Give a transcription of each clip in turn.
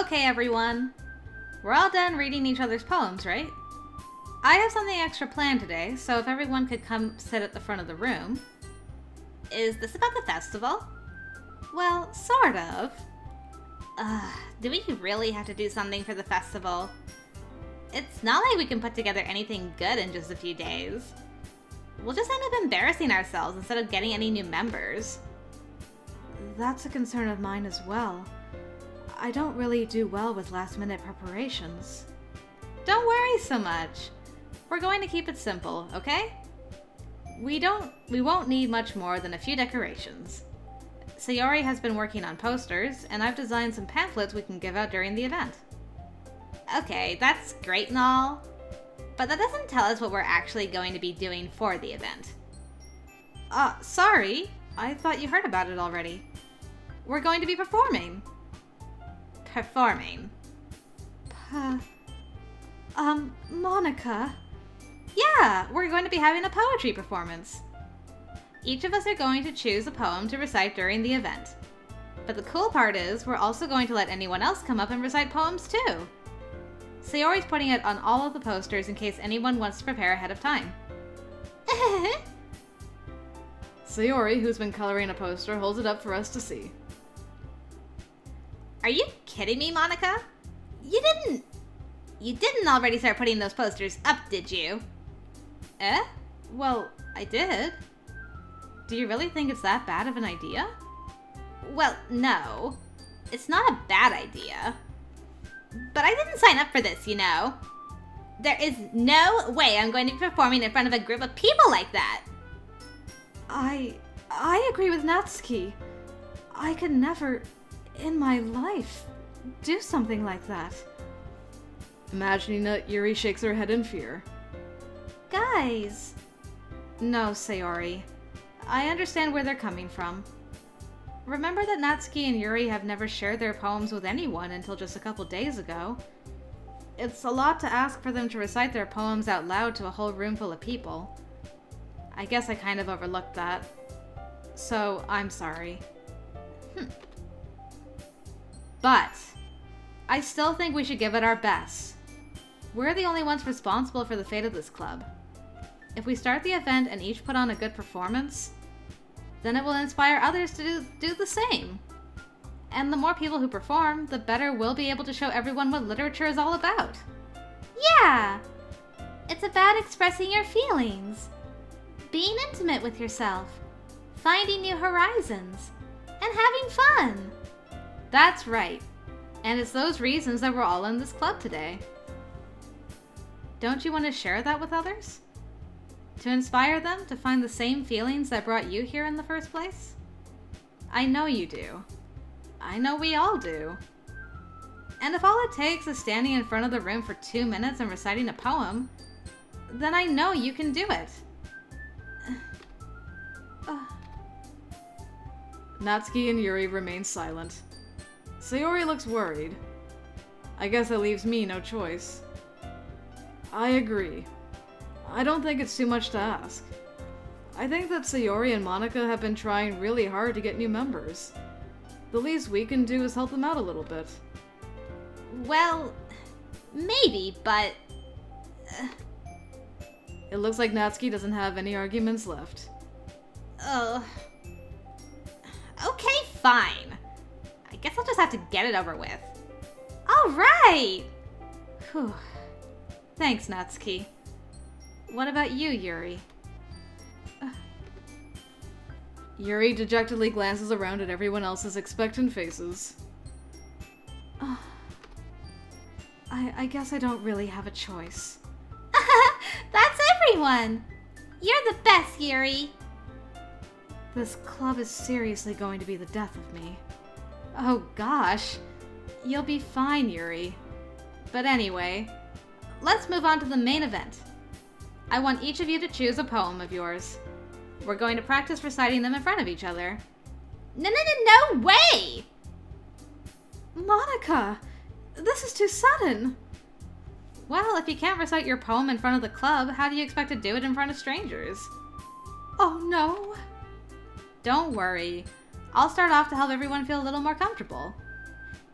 Okay, everyone. We're all done reading each other's poems, right? I have something extra planned today, so if everyone could come sit at the front of the room. Is this about the festival? Well, sort of. Do we really have to do something for the festival? It's not like we can put together anything good in just a few days. We'll just end up embarrassing ourselves instead of getting any new members. That's a concern of mine as well. I don't really do well with last-minute preparations. Don't worry so much. We're going to keep it simple, okay? We won't need much more than a few decorations. Sayori has been working on posters, and I've designed some pamphlets we can give out during the event. Okay, that's great and all, but that doesn't tell us what we're actually going to be doing for the event. Sorry. I thought you heard about it already. We're going to be performing. Performing. Monica. Yeah, we're going to be having a poetry performance. Each of us are going to choose a poem to recite during the event. But the cool part is, we're also going to let anyone else come up and recite poems too. Sayori's putting it on all of the posters in case anyone wants to prepare ahead of time. Sayori, who's been coloring a poster, holds it up for us to see. Are you kidding me, Monica? You didn't already start putting those posters up, did you? Eh? Well, I did. Do you really think it's that bad of an idea? Well, no. It's not a bad idea. But I didn't sign up for this, you know. There is no way I'm going to be performing in front of a group of people like that. I agree with Natsuki. I could never, in my life, do something like that. Imagining that, Yuri shakes her head in fear. Guys. No, Sayori. I understand where they're coming from. Remember that Natsuki and Yuri have never shared their poems with anyone until just a couple days ago. It's a lot to ask for them to recite their poems out loud to a whole room full of people. I guess I kind of overlooked that. So, I'm sorry. But, I still think we should give it our best. We're the only ones responsible for the fate of this club. If we start the event and each put on a good performance, then it will inspire others to do the same. And the more people who perform, the better we'll be able to show everyone what literature is all about. Yeah! It's about expressing your feelings, being intimate with yourself, finding new horizons, and having fun. That's right. And it's those reasons that we're all in this club today. Don't you want to share that with others? To inspire them to find the same feelings that brought you here in the first place? I know you do. I know we all do. And if all it takes is standing in front of the room for 2 minutes and reciting a poem, then I know you can do it. Natsuki and Yuri remain silent. Sayori looks worried. I guess that leaves me no choice. I agree. I don't think it's too much to ask. I think that Sayori and Monica have been trying really hard to get new members. The least we can do is help them out a little bit. Well, maybe, but... It looks like Natsuki doesn't have any arguments left. Okay, fine. I guess I'll just have to get it over with. Alright! Whew. Thanks, Natsuki. What about you, Yuri? Yuri dejectedly glances around at everyone else's expectant faces. I guess I don't really have a choice. That's everyone! You're the best, Yuri! This club is seriously going to be the death of me. Oh gosh. You'll be fine, Yuri. But anyway, let's move on to the main event. I want each of you to choose a poem of yours. We're going to practice reciting them in front of each other. No way! Monica! This is too sudden! Well, if you can't recite your poem in front of the club, how do you expect to do it in front of strangers? Oh no! Don't worry. I'll start off to help everyone feel a little more comfortable.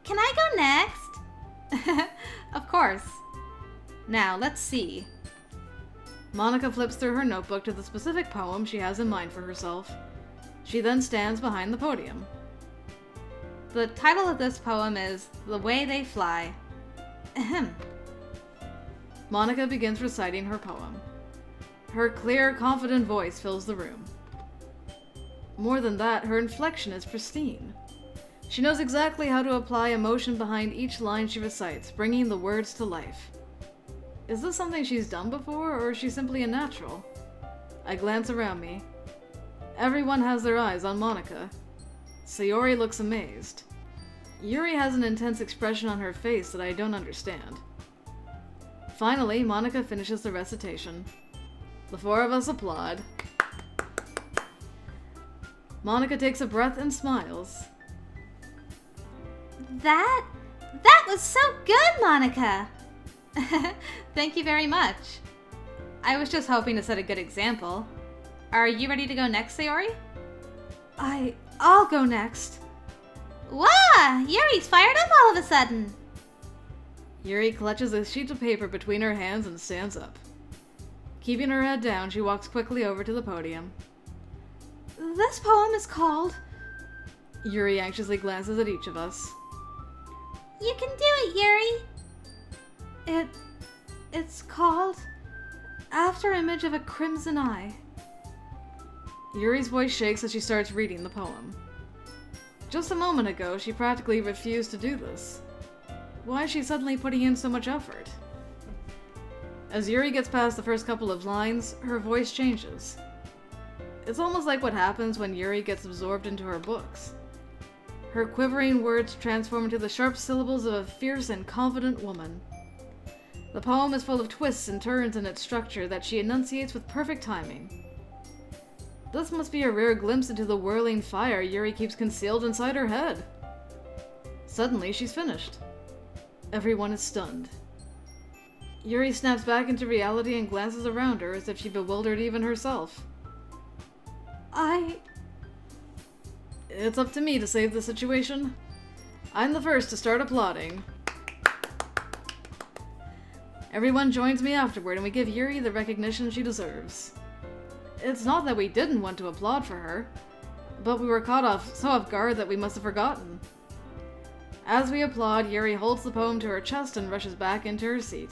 Can I go next? Of course. Now, let's see. Monika flips through her notebook to the specific poem she has in mind for herself. She then stands behind the podium. The title of this poem is The Way They Fly. Ahem. Monika begins reciting her poem. Her clear, confident voice fills the room. More than that, her inflection is pristine. She knows exactly how to apply emotion behind each line she recites, bringing the words to life. Is this something she's done before, or is she simply a natural? I glance around me. Everyone has their eyes on Monika. Sayori looks amazed. Yuri has an intense expression on her face that I don't understand. Finally, Monika finishes the recitation. The four of us applaud. Monika takes a breath and smiles. That was so good, Monika! Thank you very much. I was just hoping to set a good example. Are you ready to go next, Sayori? I'll go next. Wow! Yuri's fired up all of a sudden! Yuri clutches a sheet of paper between her hands and stands up. Keeping her head down, she walks quickly over to the podium. This poem is called... Yuri anxiously glances at each of us. You can do it, Yuri! It's called After Image of a Crimson Eye. Yuri's voice shakes as she starts reading the poem. Just a moment ago, she practically refused to do this. Why is she suddenly putting in so much effort? As Yuri gets past the first couple of lines, her voice changes. It's almost like what happens when Yuri gets absorbed into her books. Her quivering words transform into the sharp syllables of a fierce and confident woman. The poem is full of twists and turns in its structure that she enunciates with perfect timing. This must be a rare glimpse into the whirling fire Yuri keeps concealed inside her head. Suddenly, she's finished. Everyone is stunned. Yuri snaps back into reality and glances around her as if she bewildered even herself. It's up to me to save the situation. I'm the first to start applauding. Everyone joins me afterward and we give Yuri the recognition she deserves. It's not that we didn't want to applaud for her, but we were caught so off guard that we must have forgotten. As we applaud, Yuri holds the poem to her chest and rushes back into her seat.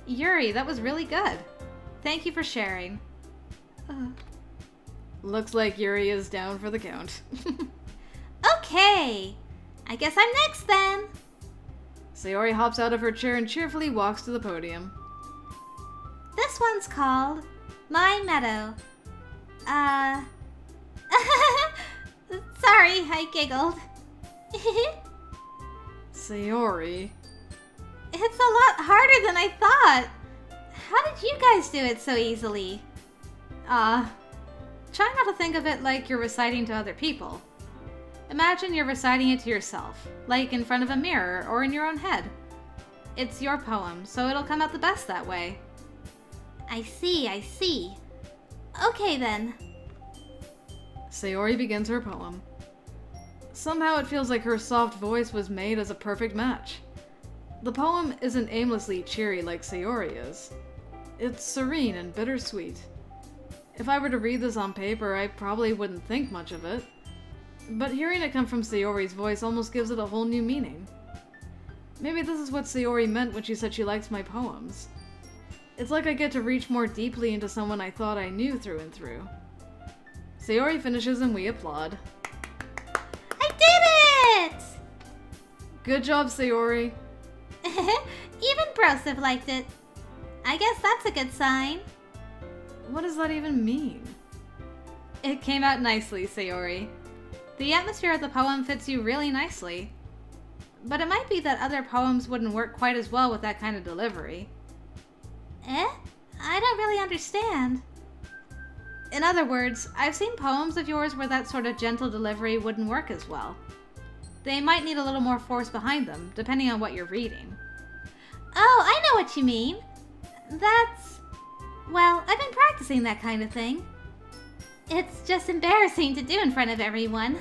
Yuri, that was really good. Thank you for sharing. Looks like Yuri is down for the count. Okay, I guess I'm next then. Sayori hops out of her chair and cheerfully walks to the podium. This one's called My Meadow. Sorry, I giggled. Sayori. It's a lot harder than I thought. How did you guys do it so easily? Try not to think of it like you're reciting to other people. Imagine you're reciting it to yourself, like in front of a mirror or in your own head. It's your poem, so it'll come out the best that way. I see. Okay then. Sayori begins her poem. Somehow it feels like her soft voice was made as a perfect match. The poem isn't aimlessly cheery like Sayori is. It's serene and bittersweet. If I were to read this on paper, I probably wouldn't think much of it. But hearing it come from Sayori's voice almost gives it a whole new meaning. Maybe this is what Sayori meant when she said she likes my poems. It's like I get to reach more deeply into someone I thought I knew through and through. Sayori finishes and we applaud. I did it! Good job, Sayori. Even Broseph liked it. I guess that's a good sign. What does that even mean? It came out nicely, Sayori. The atmosphere of the poem fits you really nicely. But it might be that other poems wouldn't work quite as well with that kind of delivery. I don't really understand. In other words, I've seen poems of yours where that sort of gentle delivery wouldn't work as well. They might need a little more force behind them, depending on what you're reading. Oh, I know what you mean. Well, I've been practicing that kind of thing. It's just embarrassing to do in front of everyone.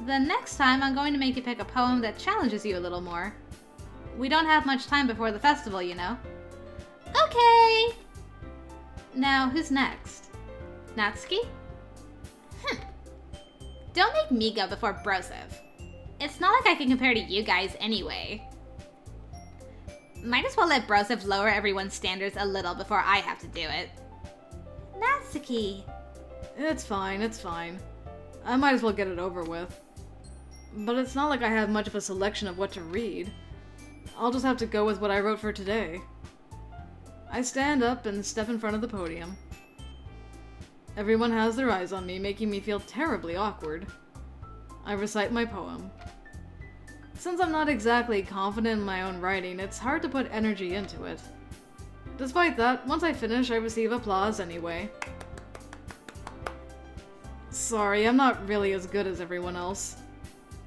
Then next time I'm going to make you pick a poem that challenges you a little more. We don't have much time before the festival, you know. Okay! Now, who's next? Natsuki? Don't make me go before Broseph. It's not like I can compare to you guys anyway. Might as well let Broseph lower everyone's standards a little before I have to do it. Natsuki. It's fine, it's fine. I might as well get it over with. But it's not like I have much of a selection of what to read. I'll just have to go with what I wrote for today. I stand up and step in front of the podium. Everyone has their eyes on me, making me feel terribly awkward. I recite my poem. Since I'm not exactly confident in my own writing, it's hard to put energy into it. Despite that, once I finish, I receive applause anyway. Sorry, I'm not really as good as everyone else.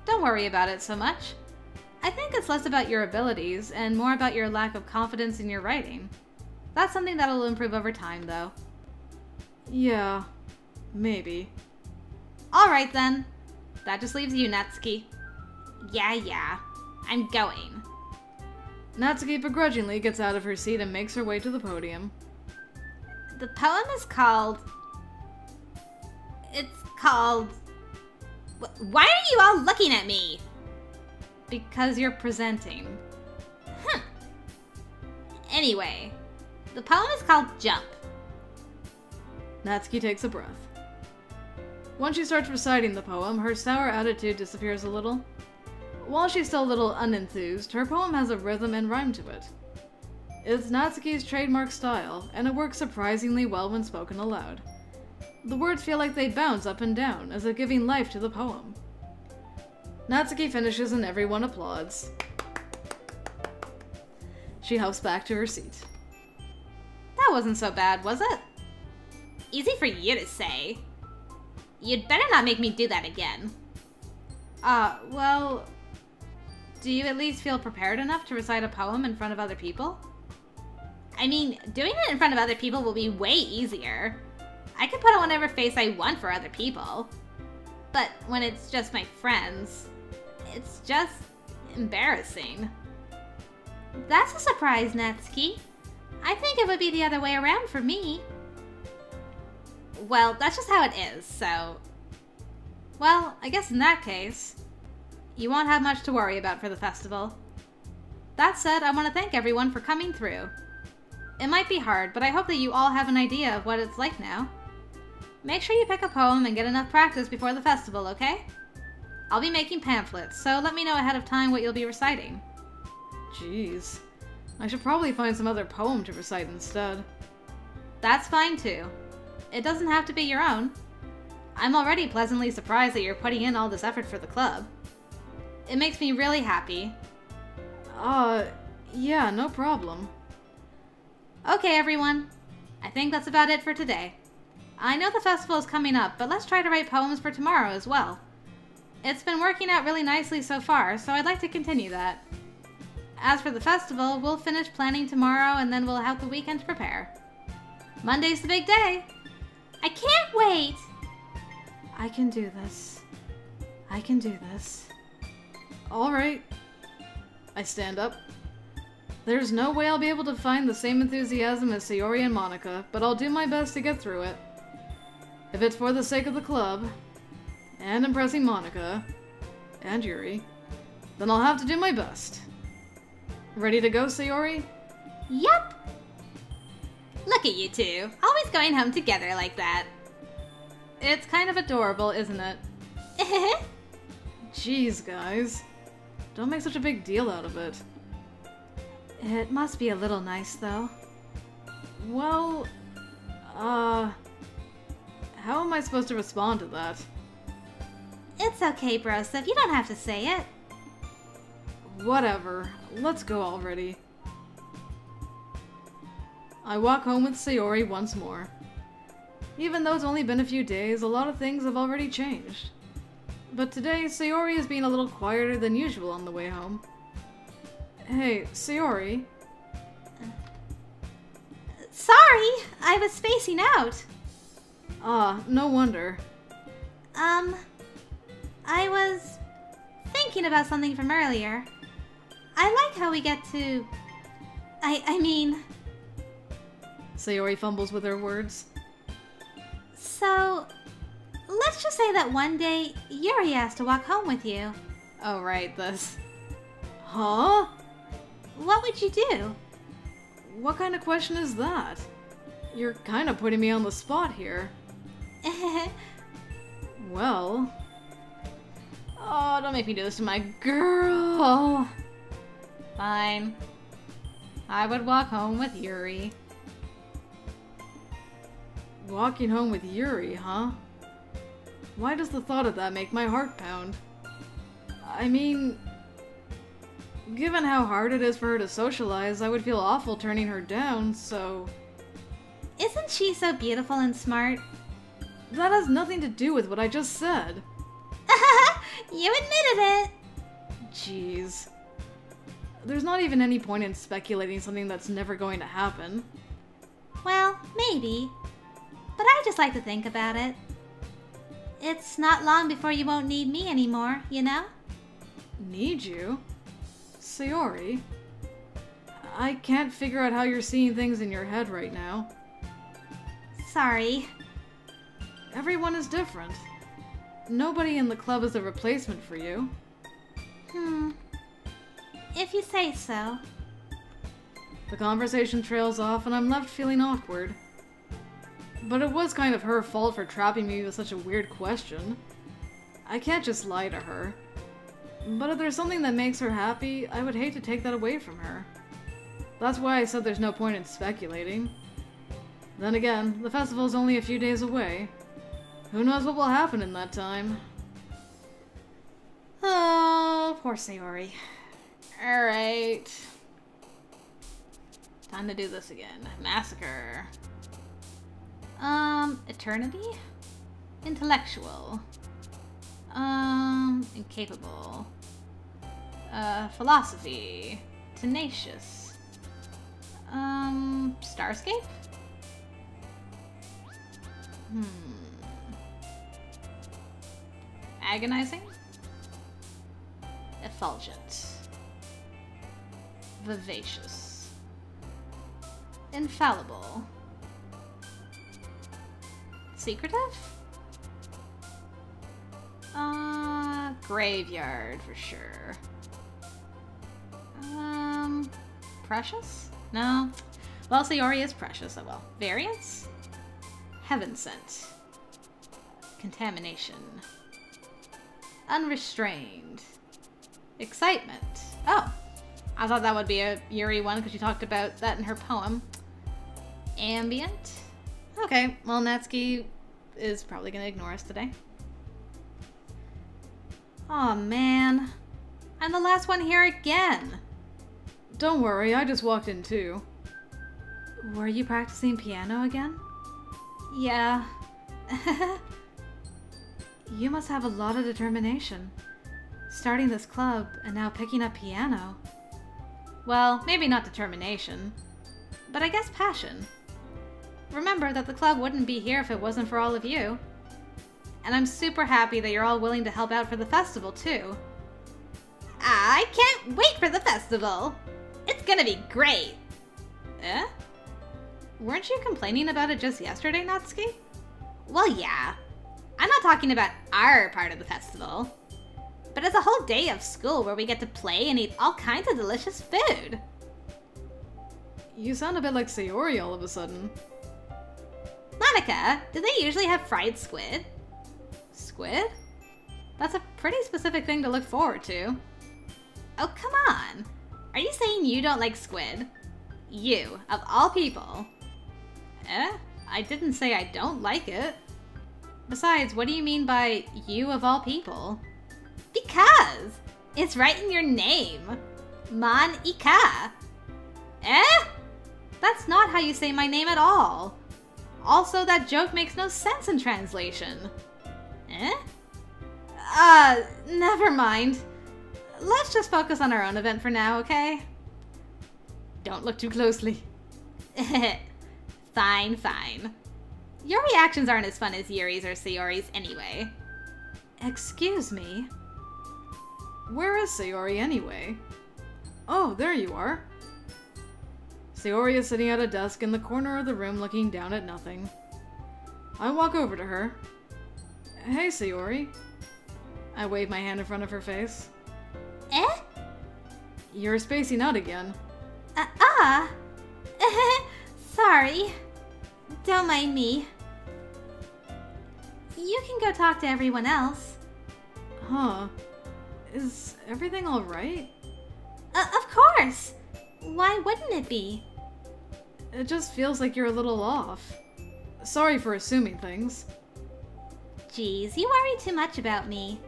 Don't worry about it so much. I think it's less about your abilities and more about your lack of confidence in your writing. That's something that'll improve over time, though. Yeah, maybe. Alright then. That just leaves you, Natsuki. Yeah. I'm going. Natsuki begrudgingly gets out of her seat and makes her way to the podium. The poem is called... It's called... Why are you all looking at me? Because you're presenting. Anyway, the poem is called Jump. Natsuki takes a breath. Once she starts reciting the poem, her sour attitude disappears a little. While she's still a little unenthused, her poem has a rhythm and rhyme to it. It's Natsuki's trademark style, and it works surprisingly well when spoken aloud. The words feel like they bounce up and down, as if giving life to the poem. Natsuki finishes and everyone applauds. She huffs back to her seat. That wasn't so bad, was it? Easy for you to say. You'd better not make me do that again. Well... Do you at least feel prepared enough to recite a poem in front of other people? I mean, doing it in front of other people will be way easier. I can put on whatever face I want for other people. But when it's just my friends, it's just embarrassing. That's a surprise, Natsuki. I think it would be the other way around for me. Well, that's just how it is, so... Well, I guess in that case, you won't have much to worry about for the festival. That said, I want to thank everyone for coming through. It might be hard, but I hope that you all have an idea of what it's like now. Make sure you pick a poem and get enough practice before the festival, okay? I'll be making pamphlets, so let me know ahead of time what you'll be reciting. Jeez. I should probably find some other poem to recite instead. That's fine too. It doesn't have to be your own. I'm already pleasantly surprised that you're putting in all this effort for the club. It makes me really happy. Yeah, no problem. Okay, everyone. I think that's about it for today. I know the festival is coming up, but let's try to write poems for tomorrow as well. It's been working out really nicely so far, so I'd like to continue that. As for the festival, we'll finish planning tomorrow and then we'll have the weekend to prepare. Monday's the big day! I can't wait! I can do this. I can do this. Alright. I stand up. There's no way I'll be able to find the same enthusiasm as Sayori and Monica, but I'll do my best to get through it. If it's for the sake of the club, and impressing Monica, and Yuri, then I'll have to do my best. Ready to go, Sayori? Yep! Look at you two, always going home together like that. It's kind of adorable, isn't it? Jeez, guys. Don't make such a big deal out of it. It must be a little nice, though. Well, how am I supposed to respond to that? It's okay, Broseph, you don't have to say it. Whatever. Let's go already. I walk home with Sayori once more. Even though it's only been a few days, a lot of things have already changed. But today, Sayori is being a little quieter than usual on the way home. Hey, Sayori. Sorry, I was spacing out. Ah, no wonder. I was thinking about something from earlier. I like how we get to... I mean... Sayori fumbles with her words. So, let's just say that one day, Yuri has to walk home with you. Oh, right, this. Huh? What would you do? What kind of question is that? You're kind of putting me on the spot here. Well... Oh, don't make me do this to my girl. Fine. I would walk home with Yuri. Walking home with Yuri, huh? Why does the thought of that make my heart pound? I mean... Given how hard it is for her to socialize, I would feel awful turning her down, so... Isn't she so beautiful and smart? That has nothing to do with what I just said. You admitted it! Jeez. There's not even any point in speculating something that's never going to happen. Well, maybe. But I just like to think about it. It's not long before you won't need me anymore, you know? Need you? Sayori? I can't figure out how you're seeing things in your head right now. Sorry. Everyone is different. Nobody in the club is a replacement for you. If you say so. The conversation trails off and I'm left feeling awkward. But it was kind of her fault for trapping me with such a weird question. I can't just lie to her. But if there's something that makes her happy, I would hate to take that away from her. That's why I said there's no point in speculating. Then again, the festival's only a few days away. Who knows what will happen in that time? Oh, poor Sayori. Alright. Time to do this again. Massacre. Eternity? Intellectual. Incapable. Philosophy. Tenacious. Starscape? Agonizing? Effulgent. Vivacious. Infallible. Secretive? Graveyard for sure. Precious? No. Well, Sayori is precious, oh well. Variance? Heaven sent. Contamination. Unrestrained. Excitement. Oh, I thought that would be a Yuri one because she talked about that in her poem. Ambient. Okay, well, Natsuki is probably going to ignore us today. Aw, man. I'm the last one here again. Don't worry, I just walked in too. Were you practicing piano again? Yeah. You must have a lot of determination. Starting this club and now picking up piano. Well, maybe not determination, but I guess passion. Remember that the club wouldn't be here if it wasn't for all of you. And I'm super happy that you're all willing to help out for the festival, too. I can't wait for the festival! It's gonna be great! Eh? Weren't you complaining about it just yesterday, Natsuki? Well, yeah. I'm not talking about our part of the festival. But it's a whole day of school where we get to play and eat all kinds of delicious food. You sound a bit like Sayori all of a sudden. Monica, do they usually have fried squid? Squid? That's a pretty specific thing to look forward to. Oh, come on. Are you saying you don't like squid? You, of all people. Eh? I didn't say I don't like it. Besides, what do you mean by you of all people? Because it's right in your name. Monica. Eh? That's not how you say my name at all. Also, that joke makes no sense in translation. Eh? Never mind. Let's just focus on our own event for now, okay? Don't look too closely. Fine, fine. Your reactions aren't as fun as Yuri's or Sayori's anyway. Excuse me? Where is Sayori anyway? Oh, there you are. Sayori is sitting at a desk in the corner of the room looking down at nothing. I walk over to her. Hey, Sayori. I wave my hand in front of her face. Eh? You're spacing out again. Sorry. Don't mind me. You can go talk to everyone else. Huh. Is everything alright? Of course! Why wouldn't it be? It just feels like you're a little off. Sorry for assuming things. Geez, you worry too much about me.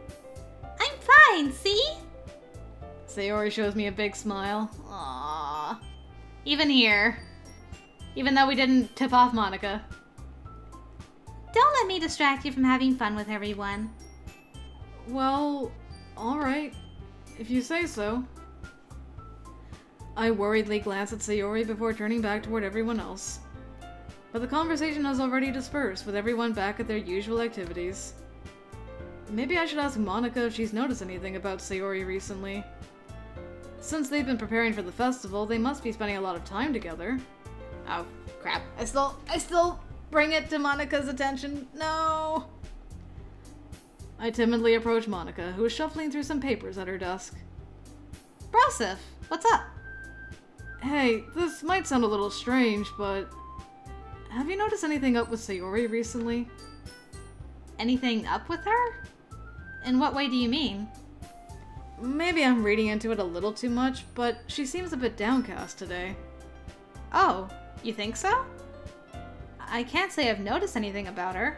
I'm fine, see? Sayori shows me a big smile. Aww. Even here. Even though we didn't tip off Monica. Don't let me distract you from having fun with everyone. Well, alright. If you say so. I worriedly glance at Sayori before turning back toward everyone else. But the conversation has already dispersed, with everyone back at their usual activities. Maybe I should ask Monica if she's noticed anything about Sayori recently. Since they've been preparing for the festival, they must be spending a lot of time together. Oh, crap. I still bring it to Monica's attention. No! I timidly approach Monica, who is shuffling through some papers at her desk. Broseph, what's up? Hey, this might sound a little strange, but have you noticed anything up with Sayori recently? Anything up with her? In what way do you mean? Maybe I'm reading into it a little too much, but she seems a bit downcast today. Oh, you think so? I can't say I've noticed anything about her.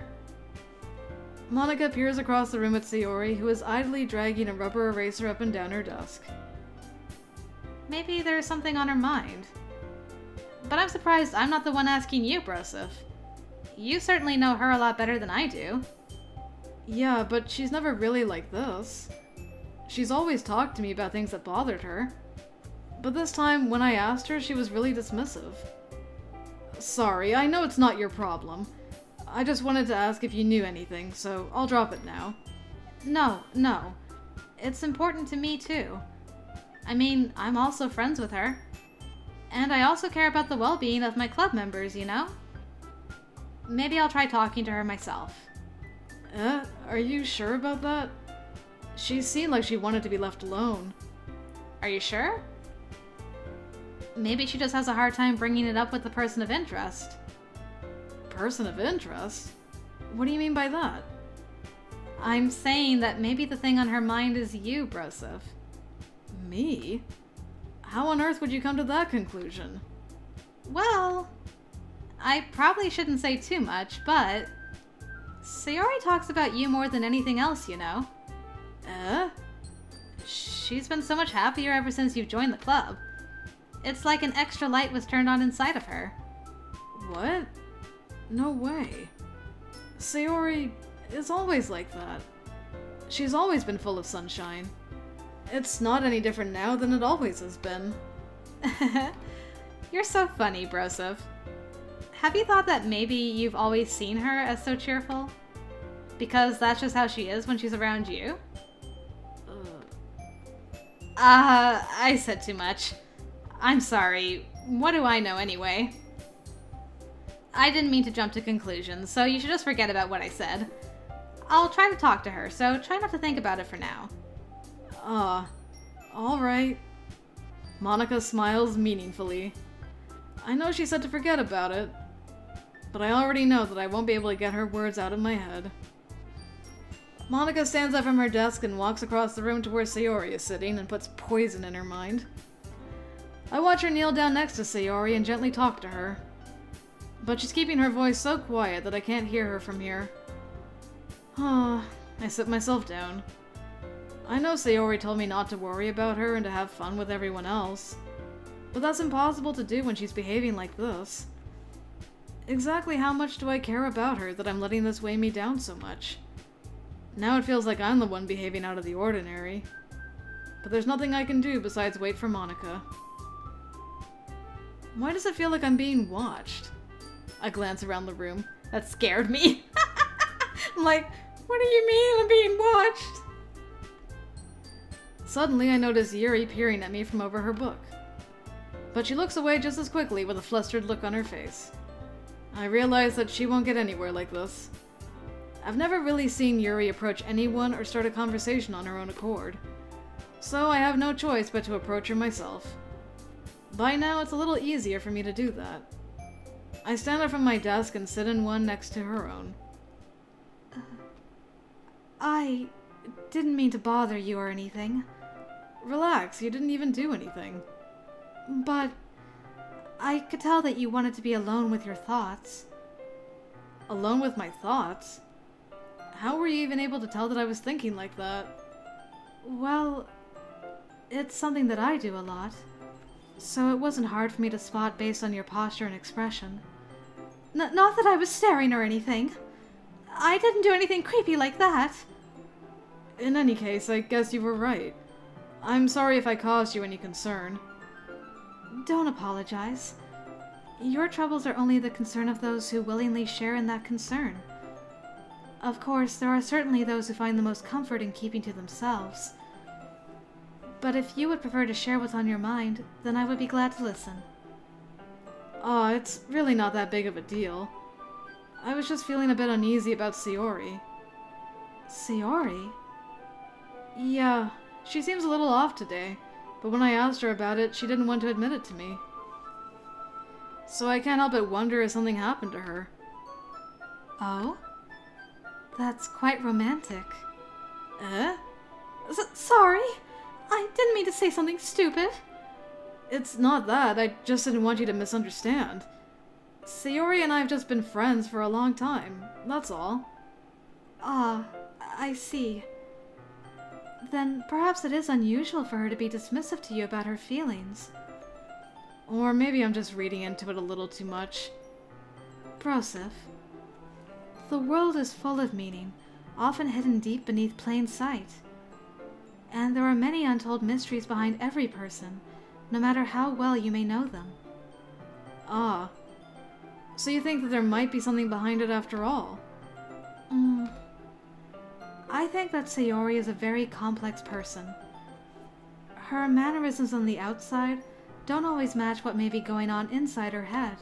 Monica peers across the room at Sayori, who is idly dragging a rubber eraser up and down her desk. Maybe there's something on her mind. But I'm surprised I'm not the one asking you, Broseph. You certainly know her a lot better than I do. Yeah, but she's never really like this. She's always talked to me about things that bothered her. But this time, when I asked her, she was really dismissive. Sorry, I know it's not your problem. I just wanted to ask if you knew anything, so I'll drop it now. No. It's important to me, too. I mean, I'm also friends with her. And I also care about the well-being of my club members, you know? Maybe I'll try talking to her myself. Are you sure about that? She seemed like she wanted to be left alone. Are you sure? Maybe she just has a hard time bringing it up with the person of interest. Person of interest? What do you mean by that? I'm saying that maybe the thing on her mind is you, Broseph. Me? How on earth would you come to that conclusion? Well, I probably shouldn't say too much, but Sayori talks about you more than anything else, you know. She's been so much happier ever since you've joined the club. It's like an extra light was turned on inside of her. What? No way. Sayori is always like that. She's always been full of sunshine. It's not any different now than it always has been. You're so funny, Broseph. Have you thought that maybe you've always seen her as so cheerful? Because that's just how she is when she's around you? I said too much. I'm sorry. What do I know anyway? I didn't mean to jump to conclusions, so you should just forget about what I said. I'll try to talk to her, so try not to think about it for now. Alright. Monica smiles meaningfully. I know she said to forget about it, but I already know that I won't be able to get her words out of my head. Monica stands up from her desk and walks across the room to where Sayori is sitting and puts poison in her mind. I watch her kneel down next to Sayori and gently talk to her. But she's keeping her voice so quiet that I can't hear her from here. I sit myself down. I know Sayori told me not to worry about her and to have fun with everyone else. But that's impossible to do when she's behaving like this. Exactly how much do I care about her that I'm letting this weigh me down so much? Now it feels like I'm the one behaving out of the ordinary. But there's nothing I can do besides wait for Monica. Why does it feel like I'm being watched? I glance around the room. That scared me. I'm like, What do you mean I'm being watched? Suddenly, I notice Yuri peering at me from over her book. But she looks away just as quickly with a flustered look on her face. I realize that she won't get anywhere like this. I've never really seen Yuri approach anyone or start a conversation on her own accord. So I have no choice but to approach her myself. By now, it's a little easier for me to do that. I stand up from my desk and sit in one next to her own. I didn't mean to bother you or anything. Relax, you didn't even do anything. But I could tell that you wanted to be alone with your thoughts. Alone with my thoughts? How were you even able to tell that I was thinking like that? Well, it's something that I do a lot. So it wasn't hard for me to spot based on your posture and expression. Not that I was staring or anything. I didn't do anything creepy like that. In any case, I guess you were right. I'm sorry if I caused you any concern. Don't apologize. Your troubles are only the concern of those who willingly share in that concern. Of course, there are certainly those who find the most comfort in keeping to themselves. But if you would prefer to share what's on your mind, then I would be glad to listen. Aw, it's really not that big of a deal. I was just feeling a bit uneasy about Sayori. Sayori? Yeah, she seems a little off today, but when I asked her about it, she didn't want to admit it to me. So I can't help but wonder if something happened to her. Oh? That's quite romantic. Eh? Sorry! I didn't mean to say something stupid. It's not that, I just didn't want you to misunderstand. Sayori and I have just been friends for a long time, that's all. Ah, I see. Then perhaps it is unusual for her to be dismissive to you about her feelings. Or maybe I'm just reading into it a little too much. Broseph, the world is full of meaning, often hidden deep beneath plain sight. And there are many untold mysteries behind every person, no matter how well you may know them. Ah. So you think that there might be something behind it after all? I think that Sayori is a very complex person. Her mannerisms on the outside don't always match what may be going on inside her head.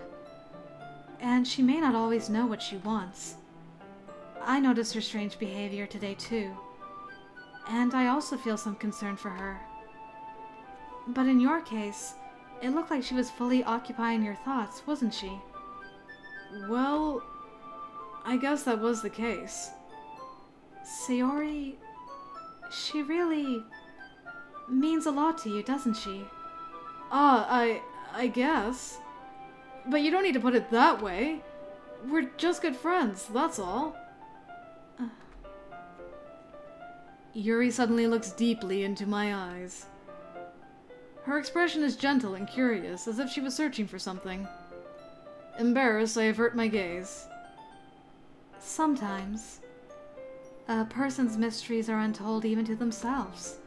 And she may not always know what she wants. I noticed her strange behavior today too. And I also feel some concern for her. But in your case, it looked like she was fully occupying your thoughts, wasn't she? Well, I guess that was the case. Sayori, she really means a lot to you, doesn't she? I guess. But you don't need to put it that way. We're just good friends, that's all. Yuri suddenly looks deeply into my eyes. Her expression is gentle and curious, as if she was searching for something. Embarrassed, I avert my gaze. Sometimes, a person's mysteries are untold even to themselves.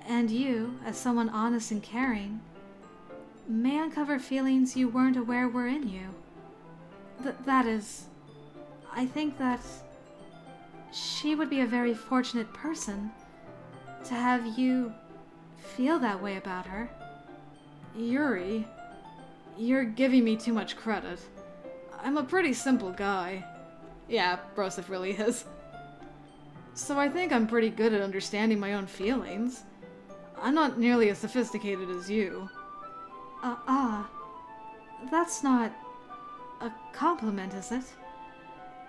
And you, as someone honest and caring, may uncover feelings you weren't aware were in you. That is, I think that she would be a very fortunate person to have you feel that way about her. Yuri, you're giving me too much credit. I'm a pretty simple guy. Yeah, Broseph really is. So I think I'm pretty good at understanding my own feelings. I'm not nearly as sophisticated as you. That's not a compliment, is it?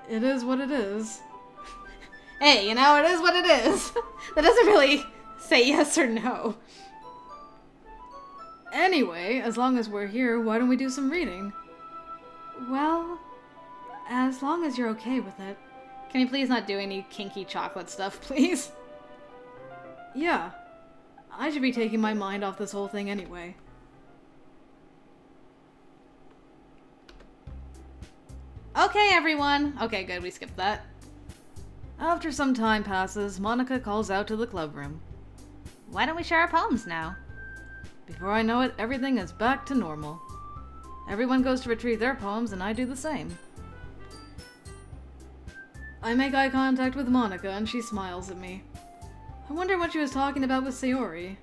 It is what it is. Hey, you know, it is what it is. That doesn't really say yes or no. Anyway, as long as we're here, why don't we do some reading? Well, as long as you're okay with it. Can you please not do any kinky chocolate stuff, please? Yeah. I should be taking my mind off this whole thing anyway. Okay, everyone. Okay, good, we skipped that. After some time passes, Monica calls out to the club room. Why don't we share our poems now? Before I know it, everything is back to normal. Everyone goes to retrieve their poems, and I do the same. I make eye contact with Monica and she smiles at me. I wonder what she was talking about with Sayori.